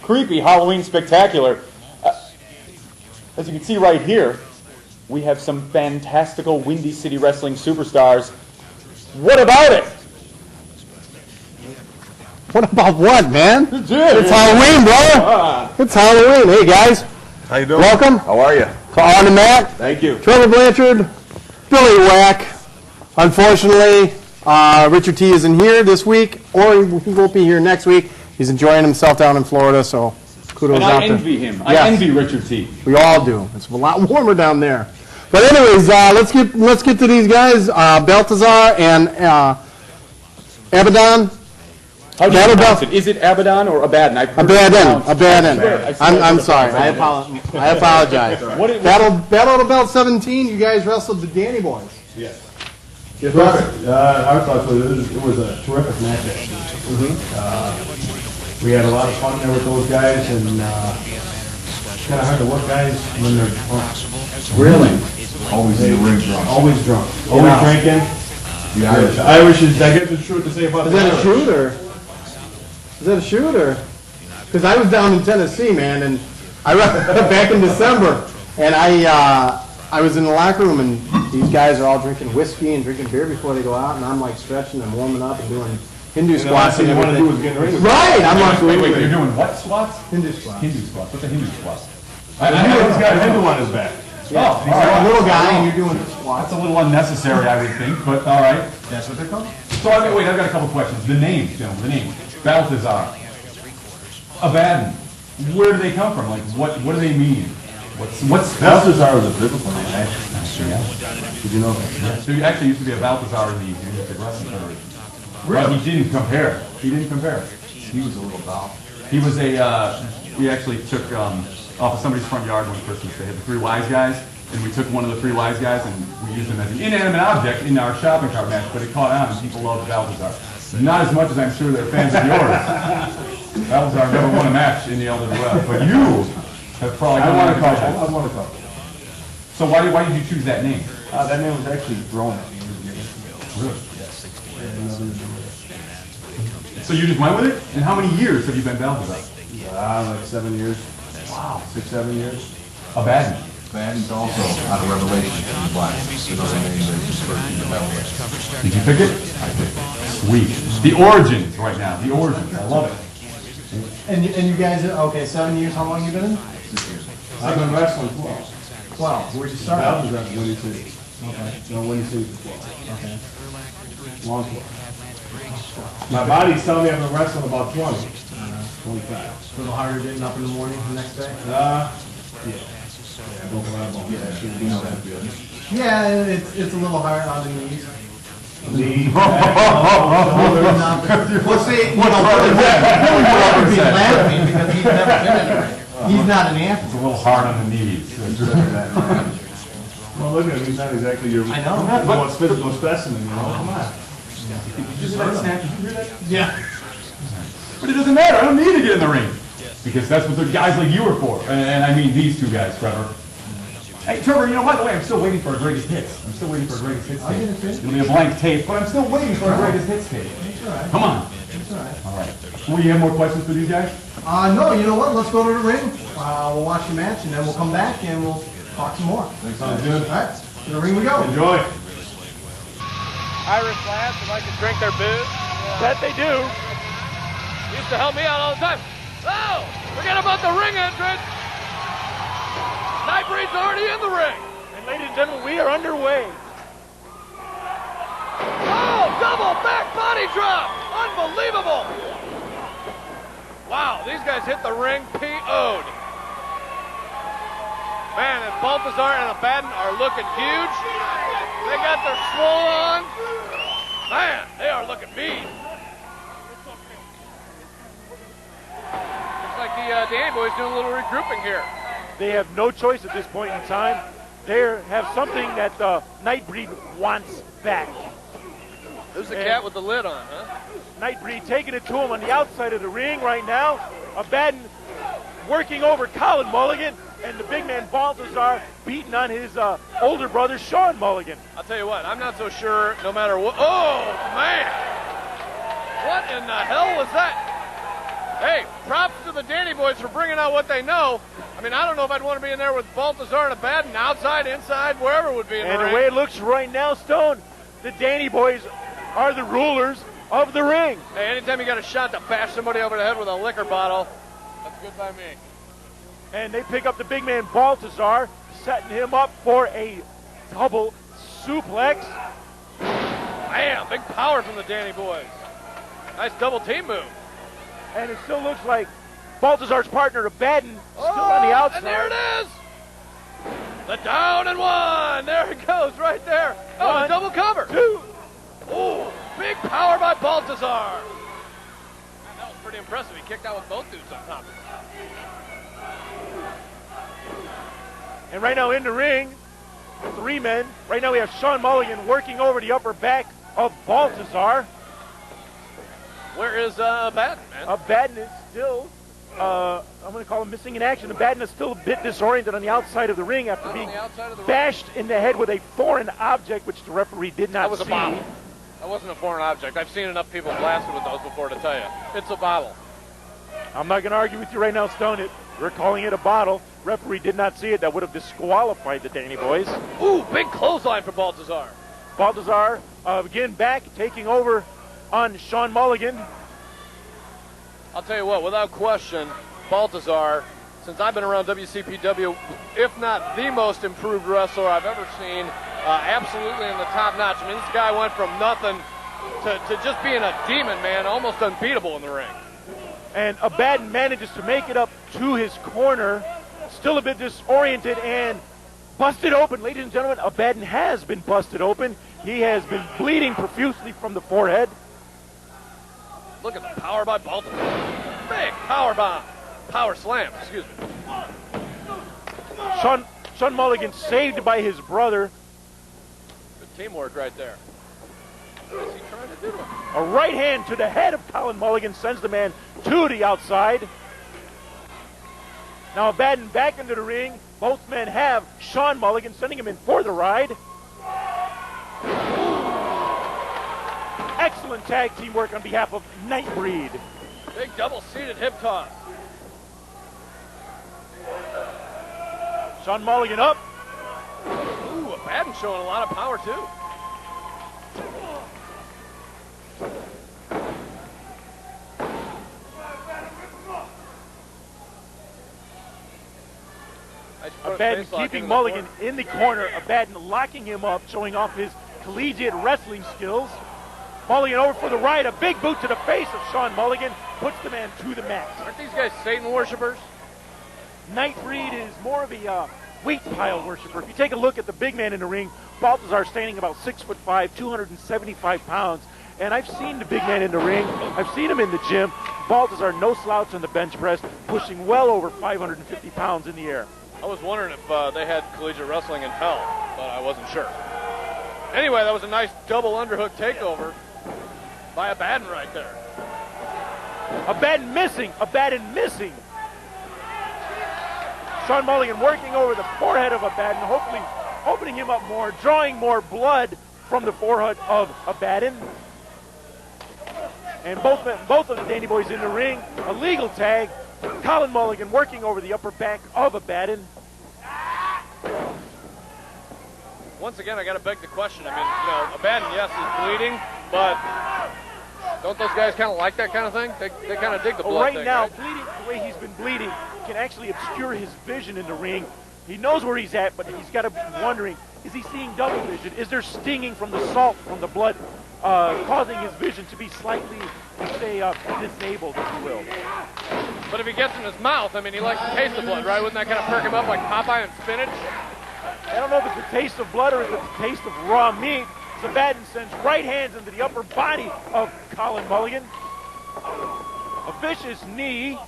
creepy Halloween spectacular. As you can see right here, we have some fantastical Windy City Wrestling superstars. What about it? What about what, man? It's Halloween, brother. It's Halloween. Hey, guys. How you doing? Welcome. How are you? On the mat. Thank you. Trevor Blanchard, Billy Wack. Unfortunately, Richard T. isn't here this week, or he won't be here next week. He's enjoying himself down in Florida, so kudos and out I there. envy him. Yes. I envy Richard T. We all do. It's a lot warmer down there. But anyways, let's get to these guys. Baltazar and Abbadon. How do you pronounce it? Is it Abbadon or Abbadon? Abbadon. I'm sorry. I apologize. Battle of the Belt 17. You guys wrestled the Danny Boys. Yes. Yes, our thoughts was it was a terrific match. We had a lot of fun there with those guys, and kind of hard to work guys when they're drunk. Really? Always in the ring drunk. Always drunk. Always drinking. The Irish. The Irish is, I guess, the truth to say about Is the that a Irish. shoot or? Is that a shoot or? Because I was down in Tennessee, man, and I back in December, and I was in the locker room, and these guys are all drinking whiskey and drinking beer before they go out, and I'm like stretching and warming up and doing Hindu And the last squats thing and you want to do everything. is get in the ring. Right, I'm like, Wait, you're doing what squats? Hindu squats. Hindu squats. What's a Hindu squat? I know he's got a Hindu on his back. Yeah. Oh, A little guy, and you're doing squats. That's a little unnecessary, I would think, but all right. That's what they're called. So, wait, I've got a couple questions. The names, gentlemen, the name. Baltazar. Abbadon. Where do they come from? Like, what do they mean? What's Baltazar was a biblical name, actually. Did you know that? There actually used to be a Baltazar in the Olympic Wrestling Federation. But he didn't compare. He was a little doll. He was we actually took off of somebody's front yard one Christmas. They had the three wise guys, and we took one of the three wise guys and we used him as an inanimate object in our shopping cart match, but it caught on and people loved Baltazar. Not as much as I'm sure they're fans of yours. Baltazar never won a match in the LWF, but you have probably I won a won couple. a couple. So why did you choose that name? That name was actually thrown at me. Really? So you just went with it? And how many years have you been Baltazar? Like 7 years. Wow. 6, 7 years. Abbadon. Abbadon's also out of Revelation in the Bible. Another name that is referred to the Bible. Did you pick it? I did. Sweet. The origins right now. The origins. I love it. And you guys, okay, 7 years. How long you been in? 6 years. I've been wrestling 12. 12. Where'd you start? I was at Windy City. Okay. No, Windy City for 12. Okay. Long 12. My body's telling me I've been wrestling about 20. 25. A little harder getting up in the morning the next day? Yeah. I broke a lot of bones. Yeah, she didn't know that good. Yeah, it's a little hard on the knees. Knee. Well, see, Billy would be laughing because he's never been in a ring. He's not an athlete. It's a little hard on the knees. Well, look at him. He's not exactly your I know. most physical specimen, you know? Come on. Did you hear that snap? Did you hear that? Yeah. But it doesn't matter. I don't need to get in the ring. Because that's what the guys like you are for. And I mean these two guys, Trevor. Hey, Trevor, you know, by the way, I'm still waiting for a greatest hits. I'm still waiting for a greatest hits tape. It'll be a blank tape, but I'm still waiting for a greatest hits tape. Come on. That's all right. All right. Will you have more questions for these guys? No, you know what? Let's go to the ring. We'll watch the match, and then we'll come back and we'll talk some more. Sounds good. All right. To the ring we go. Enjoy. Irish lads that like to drink their booze. That they do. Used to help me out all the time. Oh, forget about the ring entrance. Nightbreed's already in the ring. And ladies and gentlemen, we are underway. Oh, double back body drop. Unbelievable. Wow, these guys hit the ring PO'd. Man, and Baltazar and Abbadon are looking huge. They got their swole on. Man, they are looking mean. Looks like the Danny Boys doing a little regrouping here. They have no choice at this point in time. They have something that Nightbreed wants back. Who's the cat with the lid on, huh? Nightbreed taking it to him on the outside of the ring right now. Abbadon working over Colin Mulligan, and the big man Baltazar beating on his older brother Sean Mulligan. I'll tell you what, I'm not so sure no matter what. Oh, man! What in the hell was that? Hey, props to the Danny boys for bringing out what they know. I mean, I don't know if I'd want to be in there with Baltazar and Abbadon, outside, inside, wherever would be in And the the ring. way it looks right now, Stone, the Danny boys are the rulers of the ring. Hey, anytime you got a shot to bash somebody over the head with a liquor bottle, that's good by me. And they pick up the big man Baltazar, setting him up for a double suplex. Bam, big power from the Danny boys. Nice double team move. And it still looks like Baltazar's partner, Abbadon, still on the outside. And there it is. The down and one. There it goes right there. Oh, One, the double cover. Two. Ooh, big power by Baltazar. Man, that was pretty impressive. He kicked out with both dudes on top of him. And right now in the ring, 3 men. Right now we have Sean Mulligan working over the upper back of Baltazar. Where is Abbadon, man? Abbadon is still, I'm going to call him missing in action. Abbadon is still a bit disoriented on the outside of the ring after being bashed in the head with a foreign object, which the referee did not That was see. a bottle. That wasn't a foreign object. I've seen enough people blasted with those before to tell you. It's a bottle. I'm not going to argue with you right now, Stone. We're calling it a bottle. Referee did not see it. That would have disqualified the Danny boys. Ooh, big clothesline for Baltazar. Baltazar, again, back, taking over on Sean Mulligan. I'll tell you what, without question, Baltazar, since I've been around WCPW, if not the most improved wrestler I've ever seen, absolutely in the top notch. I mean, this guy went from nothing to just being a demon, man, almost unbeatable in the ring. And Abbadon manages to make it up to his corner, still a bit disoriented and busted open. Ladies and gentlemen, Abbadon has been busted open. He has been bleeding profusely from the forehead. Look at the power by Baltazar. Big power bomb. Power slam, excuse me. Sean Mulligan saved by his brother. Good teamwork right there. What is he trying to do? A right hand to the head of Colin Mulligan sends the man to the outside. Now Abbadon back into the ring. Both men have Sean Mulligan sending him in for the ride. Excellent tag team work on behalf of Nightbreed. Big double-seated hip toss. Sean Mulligan up. Ooh, Abbadon showing a lot of power, too. Abbadon keeping Mulligan in the corner. Abbadon locking him up, showing off his collegiate wrestling skills. Mulligan over for the ride. A big boot to the face of Sean Mulligan puts the man to the mat. Aren't these guys Satan worshipers? Nightbreed is more of a weight pile worshiper. If you take a look at the big man in the ring, Baltazar standing about 6'5", 275 pounds. And I've seen the big man in the ring. I've seen him in the gym. Baltazar, no slouch on the bench press, pushing well over 550 pounds in the air. I was wondering if they had collegiate wrestling in hell, but I wasn't sure. Anyway, that was a nice double underhook takeover by Abbadon right there. Abbadon missing. Abbadon missing. Sean Mulligan working over the forehead of Abbadon, hopefully opening him up more, drawing more blood from the forehead of Abbadon. And both of the Danny boys in the ring. A legal tag. Colin Mulligan working over the upper back of Abbadon. Once again, I got to beg the question. I mean, you know, Abbadon, yes, is bleeding, but don't those guys kind of like that kind of thing? They kind of dig the blood Right thing, now, right? bleeding the way he's been bleeding can actually obscure his vision in the ring. He knows where he's at, but he's got to be wondering, is he seeing double vision? Is there stinging from the salt, from the blood, causing his vision to be slightly, say, disabled, if you will? But if he gets in his mouth, I mean, he likes to taste the blood, right? Wouldn't that kind of perk him up like Popeye and spinach? I don't know if it's the taste of blood or if it's the taste of raw meat. Abbadon sends right hands into the upper body of Colin Mulligan. A vicious knee.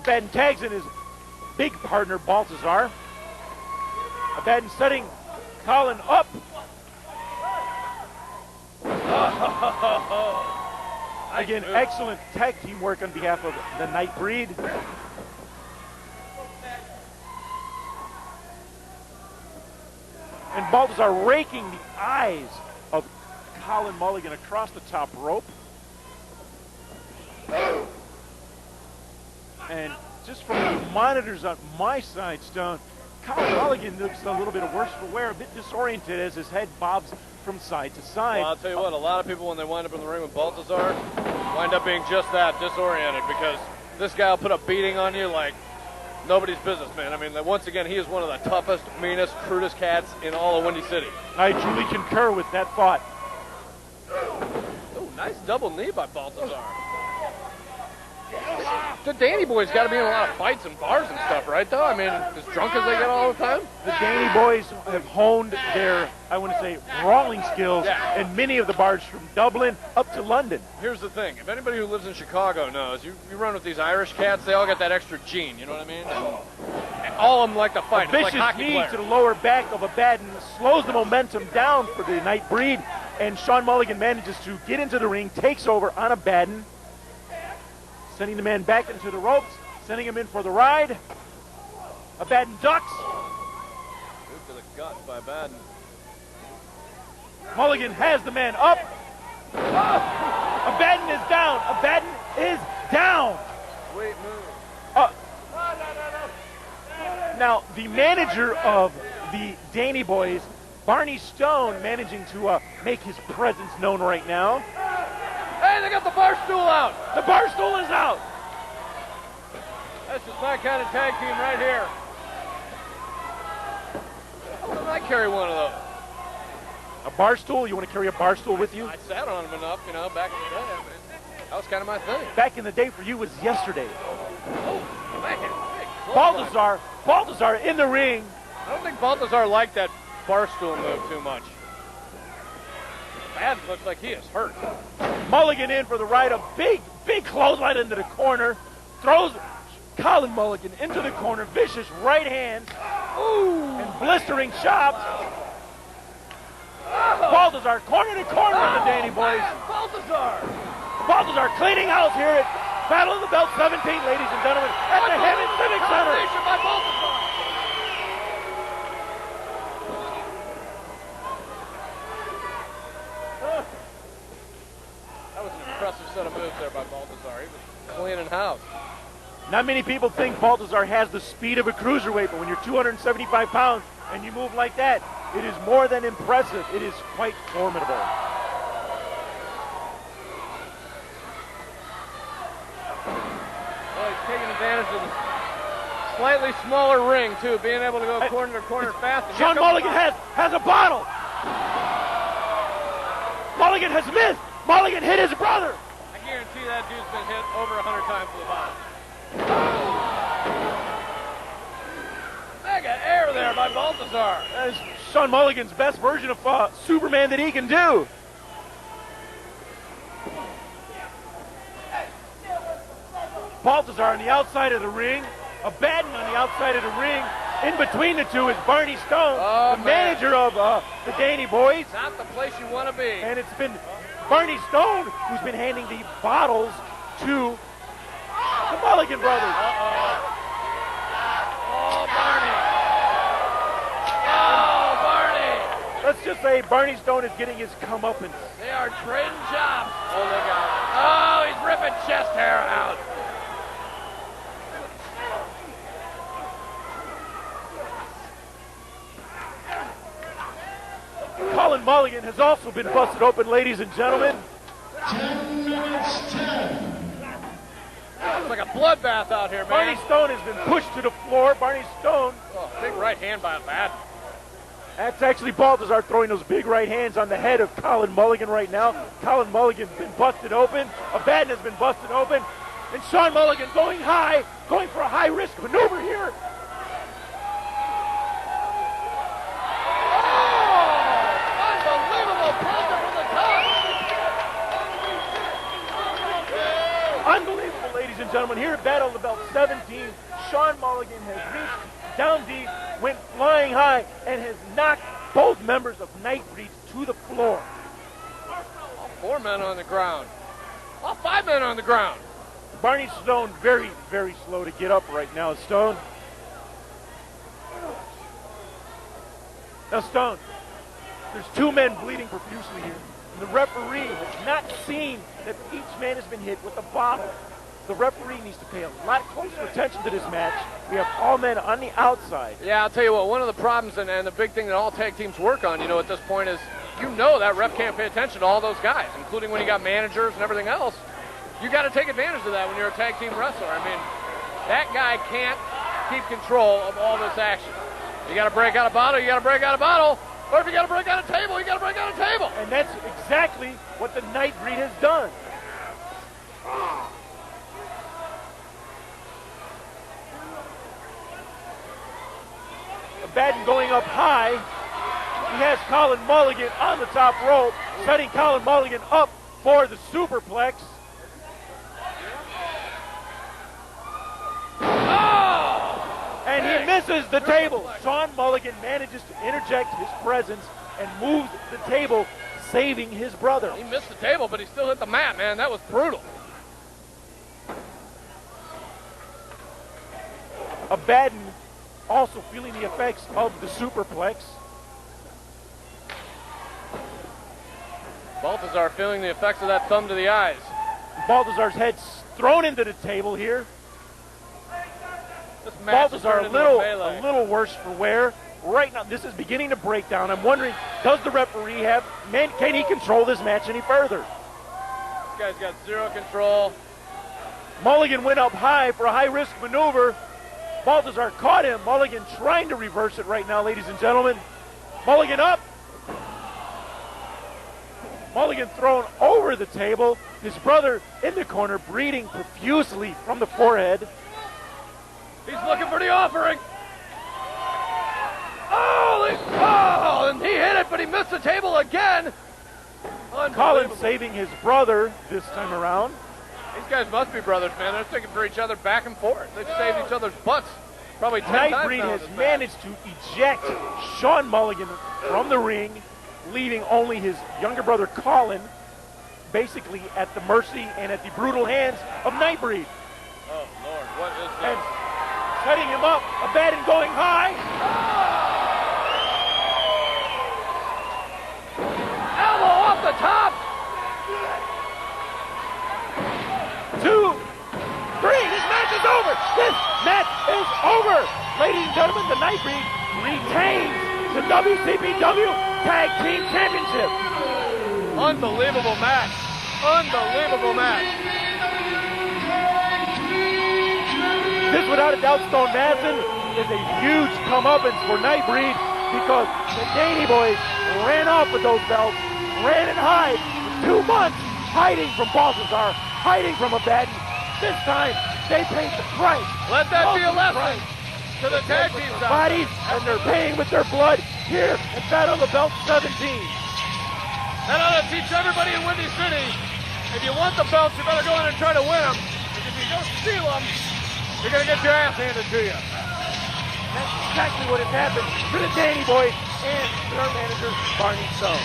Abbadon tags in his big partner, Baltazar. Abbadon setting Colin up. Again, excellent tag team work on behalf of the Nightbreed. And Baltazar raking the eyes of Colin Mulligan across the top rope. And just from the monitors on my side, Stone, Colin Mulligan looks a little bit worse for wear, a bit disoriented as his head bobs from side to side. Well, I'll tell you what, a lot of people when they wind up in the ring with Baltazar wind up being just that, disoriented, because this guy will put a beating on you like nobody's business, man. I mean, once again, he is one of the toughest, meanest, crudest cats in all of Windy City. I truly concur with that thought. Oh, nice double knee by Baltazar. The Danny boys got to be in a lot of fights and bars and stuff, right, though? I mean, as drunk as they get all the time? The Danny boys have honed their, I want to say, brawling skills in many of the bars from Dublin up to London. Here's the thing. If anybody who lives in Chicago knows, you run with these Irish cats, they all got that extra gene, you know what I mean? And all of them like to fight. A vicious it's like hockey knee players. to the lower back of Abbadon slows the momentum down for the night breed, and Sean Mulligan manages to get into the ring, takes over on Abbadon, sending the man back into the ropes, sending him in for the ride. Abbadon ducks. Boot to the gut by Abbadon. Mulligan has the man up. Abbadon is down. Abbadon is down. Sweet move. Now, the manager of the Danny boys, Barney Stone, managing to make his presence known right now. Hey, they got the bar stool out. The bar stool is out. That's just my kind of tag team right here. How did I carry one of those? A bar stool? You want to carry a bar stool with you? I sat on them enough, you know, back in the day. I mean, that was kind of my thing. Back in the day for you was yesterday. Oh, man. Hey, close line. Baltazar in the ring. I don't think Baltazar liked that bar stool move too much. Bad looks like he is hurt. Mulligan in for the ride. A big clothesline into the corner. Throws Colin Mulligan into the corner. Vicious right hand. Ooh. And blistering chops. Baltazar corner to corner with the Danny boys. Baltazar cleaning house here at Battle of the Belt 17, ladies and gentlemen, at the Hammond Civic Center. By Baltazar. That was an impressive set of moves there by Baltazar. He was cleaning house. Not many people think Baltazar has the speed of a cruiserweight, but when you're 275 pounds and you move like that, it is more than impressive. It is quite formidable. Well, he's taking advantage of the slightly smaller ring, too, being able to go corner to corner fast. Sean Mulligan has a bottle. Mulligan has missed. Mulligan hit his brother. I guarantee that dude's been hit over 100 times with the bottle. Mega air there by Baltazar. That is Sean Mulligan's best version of Superman that he can do. Baltazar on the outside of the ring. Abbadon on the outside of the ring. In between the two is Barney Stone, the manager of the Danny boys. Not the place you want to be. And it's been Barney Stone who's been handing the bottles to the Mulligan brothers. Oh, Barney. Oh, Barney. Let's just say Barney Stone is getting his comeuppance. They are trading jobs. Oh, look out. Oh, he's ripping chest hair out. Colin Mulligan has also been busted open, ladies and gentlemen. 10 minutes, 10. It's like a bloodbath out here, man. Barney Stone has been pushed to the floor. Barney Stone. Oh, big right hand by Abbadon. That's actually Baltazar throwing those big right hands on the head of Colin Mulligan right now. Colin Mulligan's been busted open. Abbadon has been busted open. And Sean Mulligan going high, going for a high-risk maneuver here. Unbelievable, ladies and gentlemen. Here at Battle of the Belt 17, Sean Mulligan has reached down deep, went flying high, and has knocked both members of Night Breed to the floor. All 4 men on the ground. All 5 men on the ground. Barney Stone very, very slow to get up right now. Stone. Now, Stone, there's 2 men bleeding profusely here. and the referee has not seen that each man has been hit with a bottle. The referee needs to pay a lot closer attention to this match. We have all men on the outside. Yeah, I'll tell you what, one of the problems and the big thing that all tag teams work on, at this point is, that ref can't pay attention to all those guys, including when you got managers and everything else. You got to take advantage of that when you're a tag team wrestler. I mean, that guy can't keep control of all this action. You got to break out a bottle, you got to break out a bottle. Or if you got to break out a table, you got to break out a table. And that's exactly what the Night Breed has done. Abbadon going up high. He has Colin Mulligan on the top rope, setting Colin Mulligan up for the superplex. And he misses the table. Sean Mulligan manages to interject his presence and moves the table, saving his brother. He missed the table, but he still hit the mat, man. That was brutal. Abbadon also feeling the effects of the superplex. Baltazar feeling the effects of that thumb to the eyes. Baltazar's head's thrown into the table here. This match has Baltazar turned into a a melee. little worse for wear. Right now, this is beginning to break down. I'm wondering, does the referee can he control this match any further? This guy's got zero control. Mulligan went up high for a high-risk maneuver. Baltazar caught him. Mulligan trying to reverse it right now, ladies and gentlemen. Mulligan up. Mulligan thrown over the table. His brother in the corner, bleeding profusely from the forehead. He's looking for the offering. Oh, and he hit it, but he missed the table again. Colin saving his brother this time around. These guys must be brothers, man. They're sticking for each other back and forth. They've saved each other's butts probably 10 times. Night Breed now has this match. managed to eject Sean Mulligan from the ring, leaving only his younger brother Colin basically at the mercy and at the brutal hands of Night Breed. Oh, Lord, what is And this? setting him up, Abbadon going high. Elbow off the top. 2, 3, this match is over. This match is over. Ladies and gentlemen, the Night Breed retains the WCPW Tag Team Championship. Unbelievable match. Unbelievable match. This, without a doubt, Stone Madsen, is a huge comeuppance for Night Breed because the Danny Boys ran off with those belts, ran and hide for 2 months, hiding from Baltazar, hiding from Abbadon. This time, they paid the price. Let that be a lesson Price. to the tag teams out there. Bodies, and they're paying with their blood here at Battle of the Belt 17. That ought to teach everybody in Windy City, if you want the belts, you better go in and try to win them. Because if you don't steal them, you're going to get your ass handed to you. That's exactly what has happened to the Danny Boys and their manager, Barney Stone.